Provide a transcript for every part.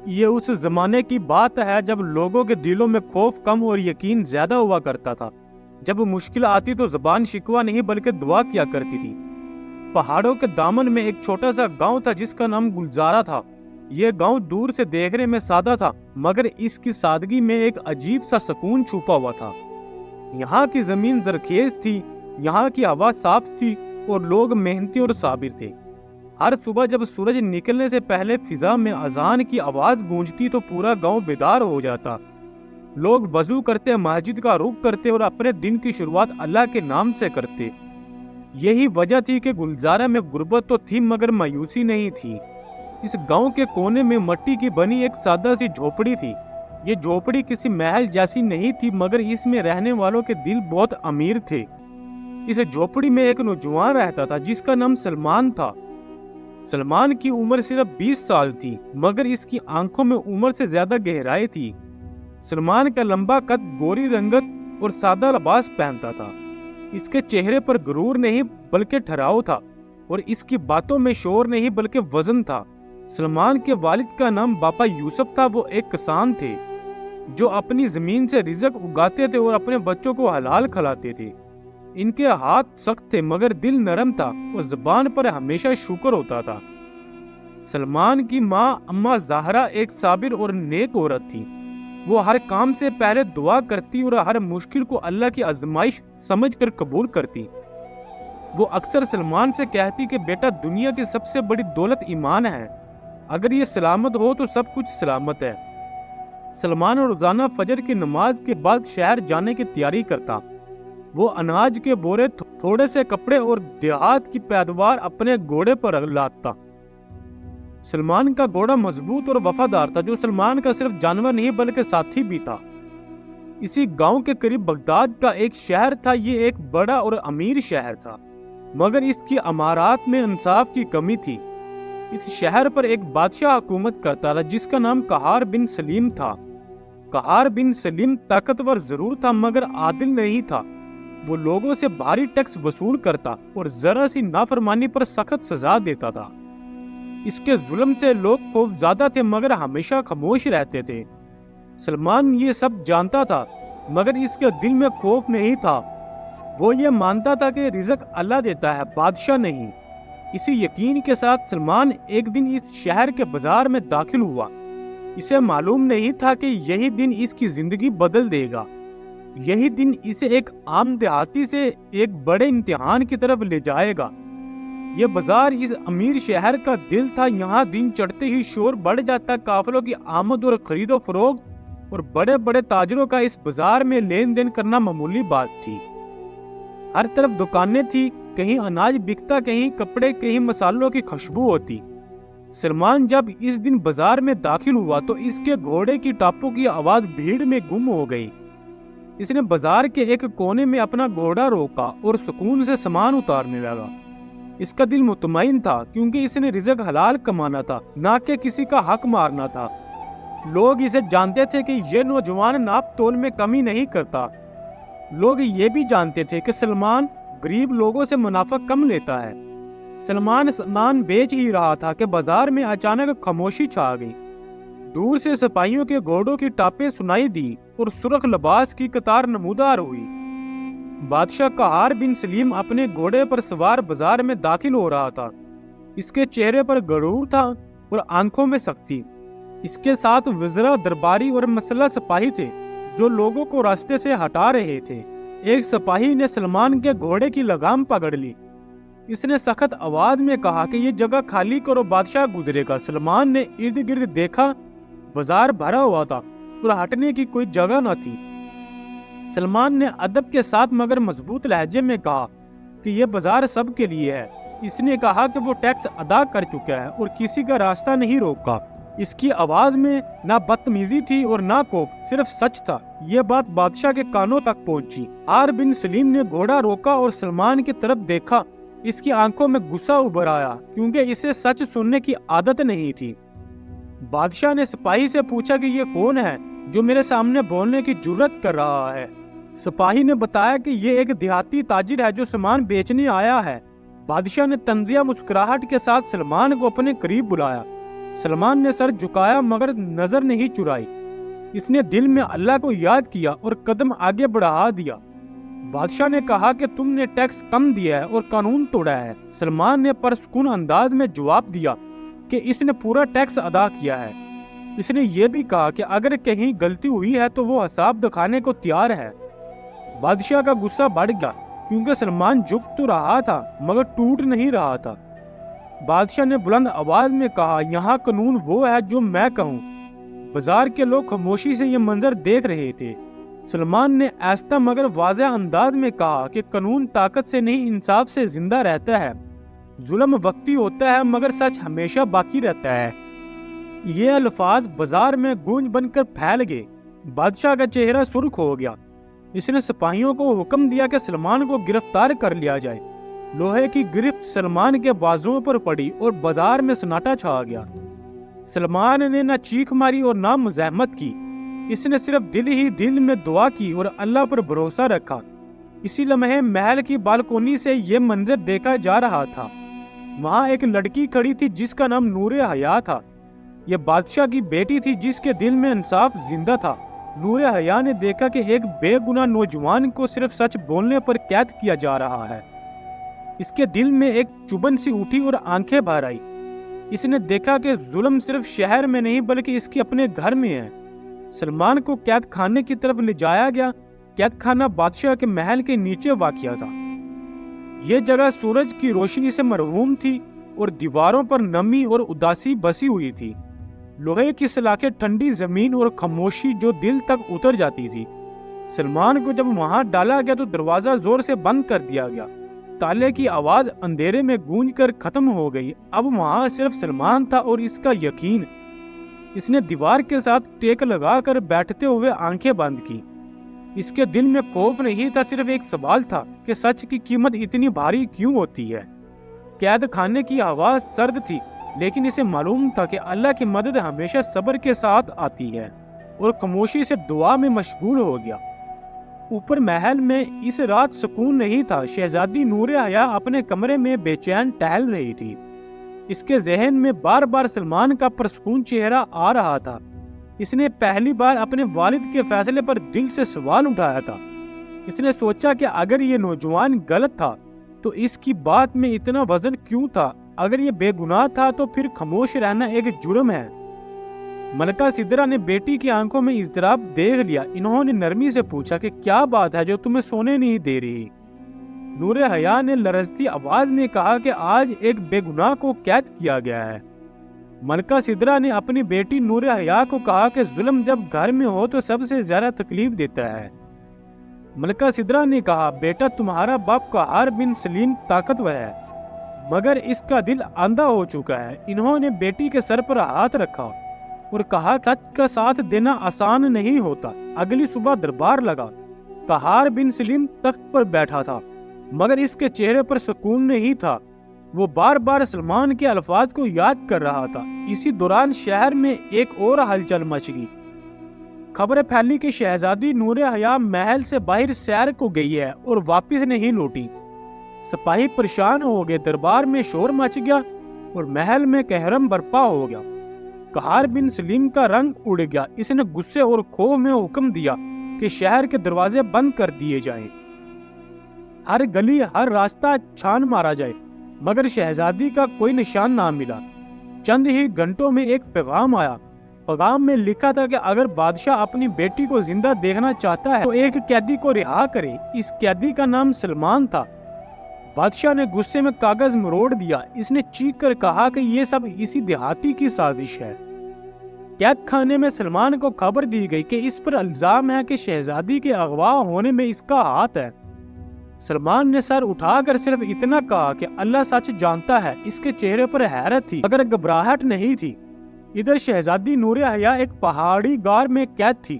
یہ اس زمانے کی بات ہے جب لوگوں کے دلوں میں خوف کم اور یقین زیادہ ہوا کرتا تھا۔ جب مشکل آتی تو زبان شکوہ نہیں بلکہ دعا کیا کرتی تھی۔ پہاڑوں کے دامن میں ایک چھوٹا سا گاؤں تھا جس کا نام گلزارہ تھا۔ یہ گاؤں دور سے دیکھنے میں سادہ تھا، مگر اس کی سادگی میں ایک عجیب سا سکون چھپا ہوا تھا۔ یہاں کی زمین زرخیز تھی، یہاں کی ہوا صاف تھی اور لوگ محنتی اور صابر تھے۔ ہر صبح جب سورج نکلنے سے پہلے فضا میں اذان کی آواز گونجتی تو پورا گاؤں بیدار ہو جاتا۔ لوگ وضو کرتے، مسجد کا رخ کرتے اور اپنے دن کی شروعات اللہ کے نام سے کرتے۔ یہی وجہ تھی کہ گلزارہ میں غربت تو تھی مگر مایوسی نہیں تھی۔ اس گاؤں کے کونے میں مٹی کی بنی ایک سادہ سی جھوپڑی تھی۔ یہ جھوپڑی کسی محل جیسی نہیں تھی مگر اس میں رہنے والوں کے دل بہت امیر تھے۔ اس جھوپڑی میں ایک نوجوان رہتا تھا جس کا نام سلمان تھا۔ سلمان کی عمر صرف 20 سال تھی مگر اس کی آنکھوں میں عمر سے زیادہ گہرائی تھی۔ سلمان کا لمبا قد، گوری رنگت اور سادہ لباس پہنتا تھا۔ اس کے چہرے پر غرور نہیں بلکہ ٹھہراؤ تھا اور اس کی باتوں میں شور نہیں بلکہ وزن تھا۔ سلمان کے والد کا نام باپا یوسف تھا۔ وہ ایک کسان تھے جو اپنی زمین سے رزق اگاتے تھے اور اپنے بچوں کو حلال کھلاتے تھے۔ ان کے ہاتھ سخت تھے مگر دل نرم تھا اور زبان پر ہمیشہ شکر ہوتا تھا۔ سلمان کی ماں اماں زہرا ایک صابر اور نیک عورت تھی۔ وہ ہر کام سے پہلے دعا کرتی اور ہر مشکل کو اللہ کی آزمائش سمجھ کر قبول کرتی۔ وہ اکثر سلمان سے کہتی کہ بیٹا، دنیا کی سب سے بڑی دولت ایمان ہے، اگر یہ سلامت ہو تو سب کچھ سلامت ہے۔ سلمان روزانہ فجر کی نماز کے بعد شہر جانے کی تیاری کرتا۔ وہ اناج کے بورے، تھوڑے سے کپڑے اور دیہات کی پیداوار اپنے گھوڑے پر لادتا۔ سلمان کا گھوڑا مضبوط اور وفادار تھا، جو سلمان کا صرف جانور نہیں بلکہ ساتھی بھی تھا۔ اسی گاؤں کے قریب بغداد کا ایک شہر تھا۔ یہ ایک بڑا اور امیر شہر تھا مگر اس کی عمارات میں انصاف کی کمی تھی۔ اس شہر پر ایک بادشاہ حکومت کرتا تھا جس کا نام قہار بن سلیم تھا۔ قہار بن سلیم طاقتور ضرور تھا مگر عادل نہیں تھا۔ وہ لوگوں سے بھاری ٹیکس وصول کرتا اور ذرا سی نافرمانی پر سخت سزا دیتا تھا۔ اس کے ظلم سے لوگ خوف زدہ تھے مگر ہمیشہ خاموش رہتے تھے۔ سلمان یہ سب جانتا تھا مگر اس کے دل میں خوف نہیں تھا۔ وہ یہ مانتا تھا کہ رزق اللہ دیتا ہے، بادشاہ نہیں۔ اسی یقین کے ساتھ سلمان ایک دن اس شہر کے بازار میں داخل ہوا۔ اسے معلوم نہیں تھا کہ یہی دن اس کی زندگی بدل دے گا۔ یہی دن اسے ایک عام دیہاتی سے ایک بڑے امتحان کی طرف لے جائے گا۔ یہ بازار اس امیر شہر کا دل تھا۔ یہاں دن چڑھتے ہی شور بڑھ جاتا، قافلوں کی آمد اور خرید و فروخت اور بڑے بڑے تاجروں کا اس بازار میں لین دین کرنا معمولی بات تھی۔ ہر طرف دکانیں تھی، کہیں اناج بکتا، کہیں کپڑے، کہیں مسالوں کی خوشبو ہوتی۔ سلمان جب اس دن بازار میں داخل ہوا تو اس کے گھوڑے کی ٹاپوں کی آواز بھیڑ میں گم ہو گئی۔ اس نے بازار کے ایک کونے میں اپنا گھوڑا روکا اور سکون سے سامان اتارنے لگا۔ اس کا دل مطمئن تھا کیونکہ اس نے رزق حلال کمانا تھا، نہ کہ کسی کا حق مارنا تھا۔ لوگ اسے جانتے تھے کہ یہ نوجوان ناپ تول میں کمی نہیں کرتا۔ لوگ یہ بھی جانتے تھے کہ سلمان غریب لوگوں سے منافع کم لیتا ہے۔ سلمان سامان بیچ ہی رہا تھا کہ بازار میں اچانک خاموشی چھا گئی۔ دور سے سپاہیوں کے گھوڑوں کی ٹاپیں سنائی دی اور سرخ لباس کی قطار نمودار ہوئی۔ بادشاہ قہار بن سلیم اپنے گھوڑے پر سوار بازار میں داخل ہو رہا تھا۔ اس کے چہرے پر غرور تھا اور آنکھوں میں سختی۔ اس کے ساتھ وزراء، درباری اور مسلح سپاہی تھے جو لوگوں کو راستے سے ہٹا رہے تھے۔ ایک سپاہی نے سلمان کے گھوڑے کی لگام پکڑ لی۔ اس نے سخت آواز میں کہا کہ یہ جگہ خالی کرو، بادشاہ گزرے گا۔ سلمان نے ارد گرد دیکھا، بازار بھرا ہوا تھا اور ہٹنے کی کوئی جگہ نہ تھی۔ سلمان نے ادب کے ساتھ مگر مضبوط لہجے میں کہا کہ یہ بازار سب کے لیے ہے۔ اس نے کہا کہ وہ ٹیکس ادا کر چکا ہے اور کسی کا راستہ نہیں روکا۔ اس کی آواز میں نہ بدتمیزی تھی اور نہ خوف، صرف سچ تھا۔ یہ بات بادشاہ کے کانوں تک پہنچی۔ قہار بن سلیم نے گھوڑا روکا اور سلمان کی طرف دیکھا۔ اس کی آنکھوں میں غصہ ابھر آیا کیونکہ اسے سچ سننے کی عادت نہیں تھی۔ بادشاہ نے سپاہی سے پوچھا کہ یہ کون ہے جو میرے سامنے بولنے کی جرت کر رہا ہے؟ سپاہی نے بتایا کہ یہ ایک دیہاتی تاجر ہے جو سامان بیچنے آیا ہے۔ بادشاہ نے طنزیہ مسکراہٹ کے ساتھ سلمان کو اپنے قریب بلایا۔ سلمان نے سر جھکایا مگر نظر نہیں چرائی۔ اس نے دل میں اللہ کو یاد کیا اور قدم آگے بڑھا دیا۔ بادشاہ نے کہا کہ تم نے ٹیکس کم دیا ہے اور قانون توڑا ہے۔ سلمان نے پرسکون انداز میں جواب دیا کہ اس نے پورا ٹیکس ادا کیا ہے۔ اس نے یہ بھی کہا کہ اگر کہیں غلطی ہوئی ہے تو وہ حساب دکھانے کو تیار ہے۔ بادشاہ کا غصہ بڑھ گیا کیونکہ سلمان جھک تو رہا تھا مگر ٹوٹ نہیں رہا تھا۔ بادشاہ نے بلند آواز میں کہا، یہاں قانون وہ ہے جو میں کہوں۔ بازار کے لوگ خاموشی سے یہ منظر دیکھ رہے تھے۔ سلمان نے آہستہ مگر واضح انداز میں کہا کہ قانون طاقت سے نہیں انصاف سے زندہ رہتا ہے۔ ظلم وقتی ہوتا ہے مگر سچ ہمیشہ باقی رہتا ہے۔ یہ الفاظ بازار میں گونج بن کر پھیل گئے۔ بادشاہ کا چہرہ سرخ ہو گیا۔ اس نے سپاہیوں کو حکم دیا کہ سلمان کو گرفتار کر لیا جائے۔ لوہے کی گرفت سلمان کے بازوؤں پر پڑی اور بازار میں سناٹا چھا گیا۔ سلمان نے نہ چیخ ماری اور نہ مزاحمت کی۔ اس نے صرف دل ہی دل میں دعا کی اور اللہ پر بھروسہ رکھا۔ اسی لمحے محل کی بالکونی سے یہ منظر دیکھا جا رہا تھا۔ وہاں ایک لڑکی کھڑی تھی جس کا نام نور حیا تھا۔ یہ بادشاہ کی بیٹی تھی جس کے دل میں انصاف زندہ تھا۔ نور حیا نے دیکھا کہ ایک بے گناہ نوجوان کو صرف سچ بولنے پر قید کیا جا رہا ہے۔ اس کے دل میں ایک چبھن سی اٹھی اور آنکھیں بھر آئی۔ اس نے دیکھا کہ ظلم صرف شہر میں نہیں بلکہ اس کے اپنے گھر میں ہے۔ سلمان کو قید خانے کی طرف لے جایا گیا۔ قید خانہ بادشاہ کے محل کے نیچے واقع تھا۔ یہ جگہ سورج کی روشنی سے مرہون تھی اور دیواروں پر نمی اور اداسی بسی ہوئی تھی۔ لوہے کی سلاخیں، ٹھنڈی زمین اور خاموشی جو دل تک اتر جاتی تھی۔ سلمان کو جب وہاں ڈالا گیا تو دروازہ زور سے بند کر دیا گیا۔ تالے کی آواز اندھیرے میں گونج کر ختم ہو گئی۔ اب وہاں صرف سلمان تھا اور اس کا یقین۔ اس نے دیوار کے ساتھ ٹیک لگا کر بیٹھتے ہوئے آنکھیں بند کی۔ اس کے دل میں خوف نہیں تھا، صرف ایک سوال تھا کہ سچ کی قیمت اتنی بھاری کیوں ہوتی ہے۔ قید خانے کی آواز سرد تھی لیکن اسے معلوم تھا کہ اللہ کی مدد ہمیشہ صبر کے ساتھ آتی ہے، اور خاموشی سے دعا میں مشغول ہو گیا۔ اوپر محل میں اس رات سکون نہیں تھا۔ شہزادی نور حیا اپنے کمرے میں بے چین ٹہل رہی تھی۔ اس کے ذہن میں بار بار سلمان کا پرسکون چہرہ آ رہا تھا۔ اس نے پہلی بار اپنے والد کے فیصلے پر دل سے سوال اٹھایا تھا۔ اس نے سوچا کہ اگر یہ نوجوان غلط تھا تو اس کی بات میں اتنا وزن کیوں تھا؟ اگر یہ بے گناہ تھا تو پھر خاموش رہنا ایک جرم ہے۔ ملکہ سدرا نے بیٹی کی آنکھوں میں اضطراب دیکھ لیا۔ انہوں نے نرمی سے پوچھا کہ کیا بات ہے جو تمہیں سونے نہیں دے رہی؟ نور حیا نے لرزتی آواز میں کہا کہ آج ایک بے گناہ کو قید کیا گیا ہے۔ ملکہ سدرا نے اپنی بیٹی نور حیا کو کہا کہ ظلم جب گھر میں ہو تو سب سے زیادہ تکلیف دیتا ہے۔ ملکہ سدرا نے کہا، بیٹا تمہارا باپ قہار بن سلیم طاقتور ہے مگر اس کا دل اندھا ہو چکا ہے۔ انہوں نے بیٹی کے سر پر ہاتھ رکھا اور کہا، سچ کا ساتھ دینا آسان نہیں ہوتا۔ اگلی صبح دربار لگا۔ قہار بن سلیم تخت پر بیٹھا تھا مگر اس کے چہرے پر سکون نہیں تھا۔ وہ بار بار سلمان کے الفاظ کو یاد کر رہا تھا۔ اسی دوران شہر میں ایک اور ہلچل مچ گئی۔ خبر پھیلی کہ شہزادی نور حیا محل سے باہر سیر کو گئی ہے اور واپس نہیں لوٹی۔ سپاہی پریشان ہو گئے، دربار میں شور مچ گیا اور محل میں قہرم برپا ہو گیا۔ قہار بن سلیم کا رنگ اڑ گیا۔ اس نے غصے اور خوف میں حکم دیا کہ شہر کے دروازے بند کر دیے جائیں، ہر گلی ہر راستہ چھان مارا جائے، مگر شہزادی کا کوئی نشان نہ ملا۔ چند ہی گھنٹوں میں ایک پیغام آیا۔ پیغام میں لکھا تھا کہ اگر بادشاہ اپنی بیٹی کو زندہ دیکھنا چاہتا ہے تو ایک قیدی کو رہا کرے۔ اس قیدی کا نام سلمان تھا۔ بادشاہ نے غصے میں کاغذ مروڑ دیا۔ اس نے چیخ کر کہا کہ یہ سب اسی دیہاتی کی سازش ہے۔ قید خانے میں سلمان کو خبر دی گئی کہ اس پر الزام ہے کہ شہزادی کے اغوا ہونے میں اس کا ہاتھ ہے۔ سلمان نے سر اٹھا کر صرف اتنا کہا کہ اللہ سچ جانتا ہے۔ اس کے چہرے پر حیرت تھی مگر گھبراہٹ نہیں تھی۔ ادھر شہزادی نور حیا ایک پہاڑی غار میں قید تھی۔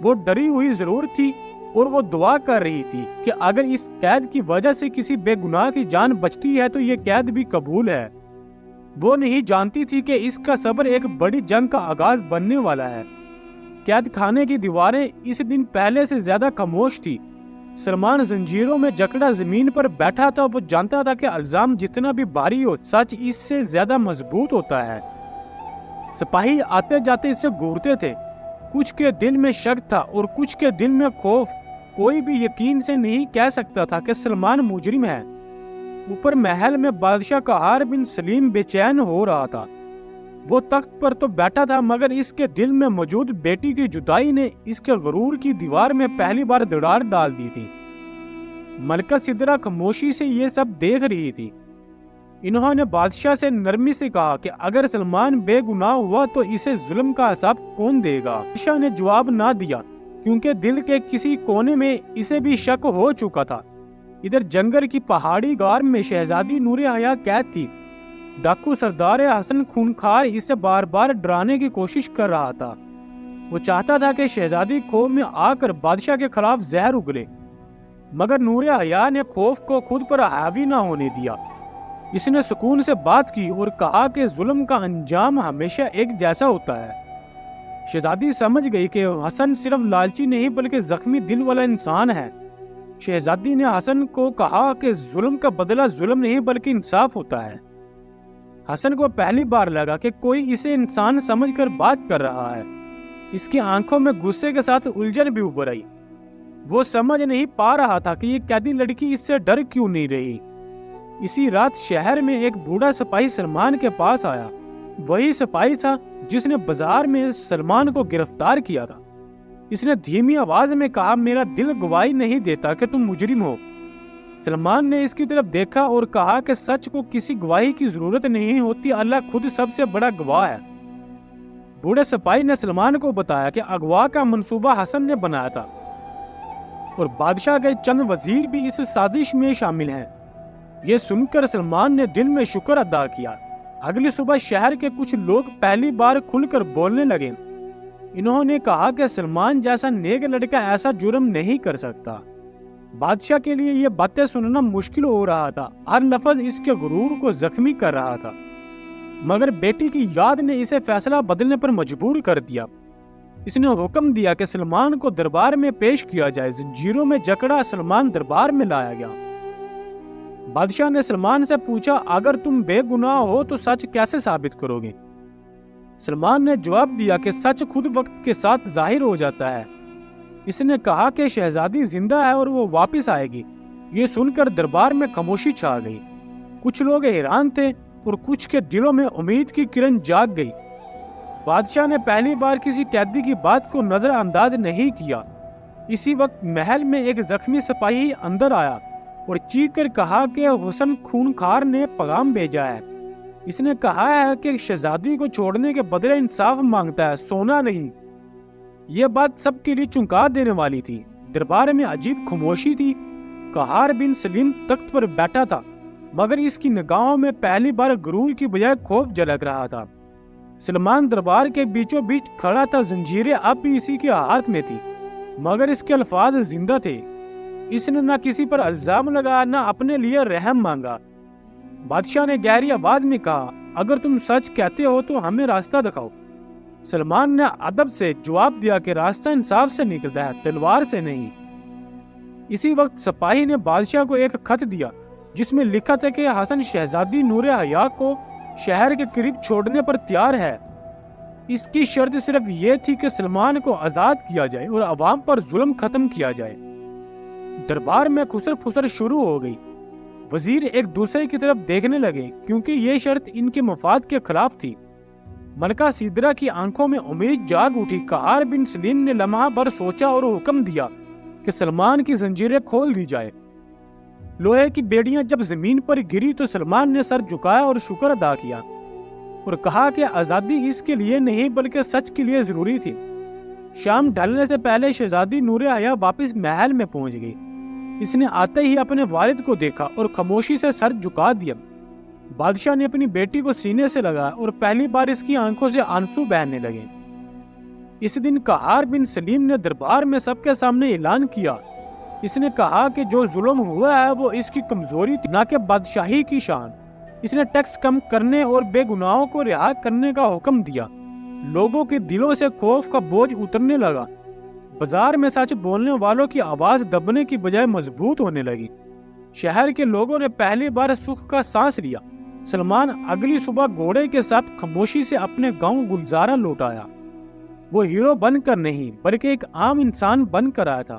وہ ڈری ہوئی ضرور تھی اور وہ دعا کر رہی تھی کہ اگر اس قید کی وجہ سے کسی بے گناہ کی جان بچتی ہے تو یہ قید بھی قبول ہے۔ وہ نہیں جانتی تھی کہ اس کا صبر ایک بڑی جنگ کا آغاز بننے والا ہے۔ قید خانے کی دیواریں اس دن پہلے سے زیادہ خاموش تھی۔ سلمان زنجیروں میں جکڑا زمین پر بیٹھا تھا۔ وہ جانتا تھا کہ الزام جتنا بھی بھاری ہو، سچ اس سے زیادہ مضبوط ہوتا ہے۔ سپاہی آتے جاتے اسے گھورتے تھے، کچھ کے دل میں شک تھا اور کچھ کے دل میں خوف۔ کوئی بھی یقین سے نہیں کہہ سکتا تھا کہ سلمان مجرم ہے۔ اوپر محل میں بادشاہ قہار بن سلیم بے چین ہو رہا تھا۔ وہ تخت پر تو بیٹھا تھا مگر اس کے دل میں موجود بیٹی کی جدائی نے اس کے غرور کی دیوار میں پہلی بار دراڑ ڈال دی تھی۔ ملکہ سدرا خاموشی سے یہ سب دیکھ رہی تھی۔ انہوں نے بادشاہ سے نرمی سے کہا کہ اگر سلمان بے گناہ ہوا تو اسے ظلم کا حساب کون دے گا؟ بادشاہ نے جواب نہ دیا کیونکہ دل کے کسی کونے میں اسے بھی شک ہو چکا تھا۔ ادھر جنگل کی پہاڑی غار میں شہزادی نور حیا قید تھی۔ ڈاکو سردار حسن خونخوار اسے بار بار ڈرانے کی کوشش کر رہا تھا۔ وہ چاہتا تھا کہ شہزادی خوف میں آ کر بادشاہ کے خلاف زہر اگلے، مگر نور حیا نے خوف کو خود پر حاوی نہ ہونے دیا۔ اس نے سکون سے بات کی اور کہا کہ ظلم کا انجام ہمیشہ ایک جیسا ہوتا ہے۔ شہزادی سمجھ گئی کہ حسن صرف لالچی نہیں بلکہ زخمی دل والا انسان ہے۔ شہزادی نے حسن کو کہا کہ ظلم کا بدلہ ظلم نہیں بلکہ انصاف ہوتا ہے۔ حسن کو پہلی بار لگا کہ کوئی اسے انسان سمجھ کر بات کر رہا ہے۔ اس کی آنکھوں میں غصے کے ساتھ الجھن بھی ابھر آئی۔ وہ سمجھ نہیں پا رہا تھا کہ یہ قیدی لڑکی اس سے ڈر کیوں نہیں رہی۔ اسی رات شہر میں ایک بوڑھا سپاہی سلمان کے پاس آیا۔ وہی سپاہی تھا جس نے بازار میں سلمان کو گرفتار کیا تھا۔ اس نے دھیمی آواز میں کہا، میرا دل گواہی نہیں دیتا کہ تم مجرم ہو۔ سلمان نے اس کی طرف دیکھا اور کہا کہ سچ کو کسی گواہی کی ضرورت نہیں ہوتی، اللہ خود سب سے بڑا گواہ ہے۔ بوڑھے سپاہی نے سلمان کو بتایا کہ اغوا کا منصوبہ حسن نے بنایا تھا اور بادشاہ کے چند وزیر بھی اس سازش میں شامل ہیں۔ یہ سن کر سلمان نے دل میں شکر ادا کیا۔ اگلی صبح شہر کے کچھ لوگ پہلی بار کھل کر بولنے لگے۔ انہوں نے کہا کہ سلمان جیسا نیک لڑکا ایسا جرم نہیں کر سکتا۔ بادشاہ کے لیے یہ باتیں سننا مشکل ہو رہا تھا، ہر لفظ اس کے غرور کو زخمی کر رہا تھا، مگر بیٹی کی یاد نے اسے فیصلہ بدلنے پر مجبور کر دیا۔ اس نے حکم دیا کہ سلمان کو دربار میں پیش کیا جائے۔ زنجیروں میں جکڑا سلمان دربار میں لایا گیا۔ بادشاہ نے سلمان سے پوچھا، اگر تم بے گناہ ہو تو سچ کیسے ثابت کرو گے؟ سلمان نے جواب دیا کہ سچ خود وقت کے ساتھ ظاہر ہو جاتا ہے۔ اس نے کہا کہ شہزادی زندہ ہے اور وہ واپس آئے گی۔ یہ سن کر دربار میں خاموشی چھا گئی۔ کچھ لوگ حیران تھے اور کچھ کے دلوں میں امید کی کرن جاگ گئی۔ بادشاہ نے پہلی بار کسی قیدی کی بات کو نظر انداز نہیں کیا۔ اسی وقت محل میں ایک زخمی سپاہی اندر آیا اور چیخ کر کہا کہ حسن خونخوار نے پیغام بھیجا ہے۔ اس نے کہا ہے کہ شہزادی کو چھوڑنے کے بدلے انصاف مانگتا ہے، سونا نہیں۔ یہ بات سب کے لیے چونکا دینے والی تھی۔ دربار میں عجیب خاموشی تھی۔ قہار بن سلیم تخت پر بیٹھا تھا مگر اس کی نگاہوں میں پہلی بار غرور کی بجائے خوف جھلک رہا تھا۔ سلمان دربار کے بیچوں بیچ کھڑا تھا، زنجیریں اب بھی اسی کے ہاتھ میں تھی مگر اس کے الفاظ زندہ تھے۔ اس نے نہ کسی پر الزام لگایا نہ اپنے لیے رحم مانگا۔ بادشاہ نے گہری آواز میں کہا، اگر تم سچ کہتے ہو تو ہمیں راستہ دکھاؤ۔ سلمان نے ادب سے جواب دیا کہ راستہ انصاف سے نکلتا ہے، تلوار سے نہیں۔ اسی وقت سپاہی نے بادشاہ کو ایک خط دیا جس میں لکھا تھا کہ حسن شہزادی نور حیا کو شہر کے قریب چھوڑنے پر تیار ہے۔ اس کی شرط صرف یہ تھی کہ سلمان کو آزاد کیا جائے اور عوام پر ظلم ختم کیا جائے۔ دربار میں خسر پھسر شروع ہو گئی۔ وزیر ایک دوسرے کی طرف دیکھنے لگے کیونکہ یہ شرط ان کے مفاد کے خلاف تھی۔ ملکہ سدرا کی آنکھوں میں امید جاگ اٹھی۔ قہار بن سلیم نے لمحہ بھر سوچا اور حکم دیا کہ سلمان کی زنجیریں کھول دی جائے۔ لوہے کی بیڑیاں جب زمین پر گری تو سلمان نے سر جھکایا اور شکر ادا کیا اور کہا کہ آزادی اس کے لیے نہیں بلکہ سچ کے لیے ضروری تھی۔ شام ڈھلنے سے پہلے شہزادی نور حیا واپس محل میں پہنچ گئی۔ اس نے آتے ہی اپنے والد کو دیکھا اور خاموشی سے سر جھکا دیا۔ بادشاہ نے اپنی بیٹی کو سینے سے لگایا اور پہلی بار اس کی آنکھوں سے آنسو بہنے لگے۔ اس دن قہار بن سلیم نے دربار میں سب کے سامنے اعلان کیا۔ اس نے کہا کہ جو ظلم ہوا ہے وہ اس کی کمزوری تھی، نہ کہ بادشاہی کی شان۔ اس نے ٹیکس کم کرنے اور بے گناہوں کو رہا کرنے کا حکم دیا۔ لوگوں کے دلوں سے خوف کا بوجھ اترنے لگا۔ بازار میں سچ بولنے والوں کی آواز دبنے کی بجائے مضبوط ہونے لگی۔ شہر کے لوگوں نے پہلی بار سکھ کا سانس لیا۔ سلمان اگلی صبح گھوڑے کے ساتھ خاموشی سے اپنے گاؤں گلزارہ لوٹ آیا۔ وہ ہیرو بن کر نہیں بلکہ ایک عام انسان بن کر آیا تھا۔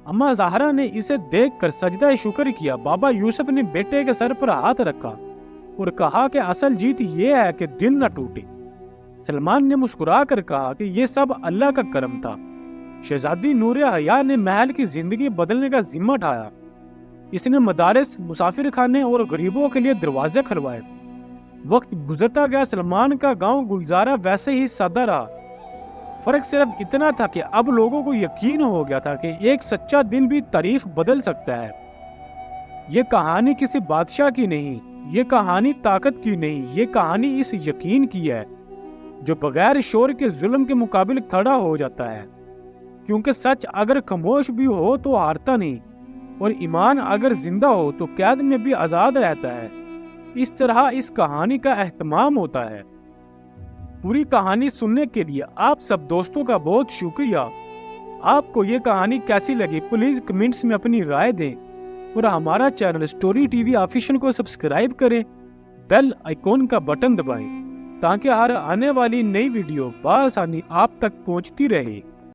اماں زہرا نے اسے دیکھ کر سجدہ شکر کیا۔ بابا یوسف نے بیٹے کے سر پر ہاتھ رکھا اور کہا کہ اصل جیت یہ ہے کہ دل نہ ٹوٹے۔ سلمان نے مسکرا کر کہا کہ یہ سب اللہ کا کرم تھا۔ شہزادی نور حیا نے محل کی زندگی بدلنے کا ذمہ اٹھایا۔ اس نے مدارس، مسافر خانے اور غریبوں کے لیے دروازے کھلوائے۔ وقت گزرتا گیا، سلمان کا گاؤں گلزارہ ویسے ہی سادہ رہا۔ فرق صرف اتنا تھا کہ اب لوگوں کو یقین ہو گیا تھا کہ ایک سچا دل بھی تاریخ بدل سکتا ہے۔ یہ کہانی کسی بادشاہ کی نہیں، یہ کہانی طاقت کی نہیں، یہ کہانی اس یقین کی ہے جو بغیر شور کے ظلم کے مقابل کھڑا ہو جاتا ہے۔ کیونکہ سچ اگر خاموش بھی ہو تو ہارتا نہیں، اور ایمان اگر زندہ ہو تو قید میں بھی آزاد رہتا ہے۔ اس طرح اس کہانی کا اہتمام ہوتا ہے۔ پوری کہانی سننے کے لیے آپ سب دوستوں کا بہت شکریہ۔ آپ کو یہ کہانی کیسی لگی پلیز کمنٹس میں اپنی رائے دیں، اور ہمارا channel story T V official کو سبسکرائب کریں، بیل آئیکن کا بٹن دبائیں تاکہ ہر آنے والی نئی ویڈیو بآسانی آپ تک پہنچتی رہے۔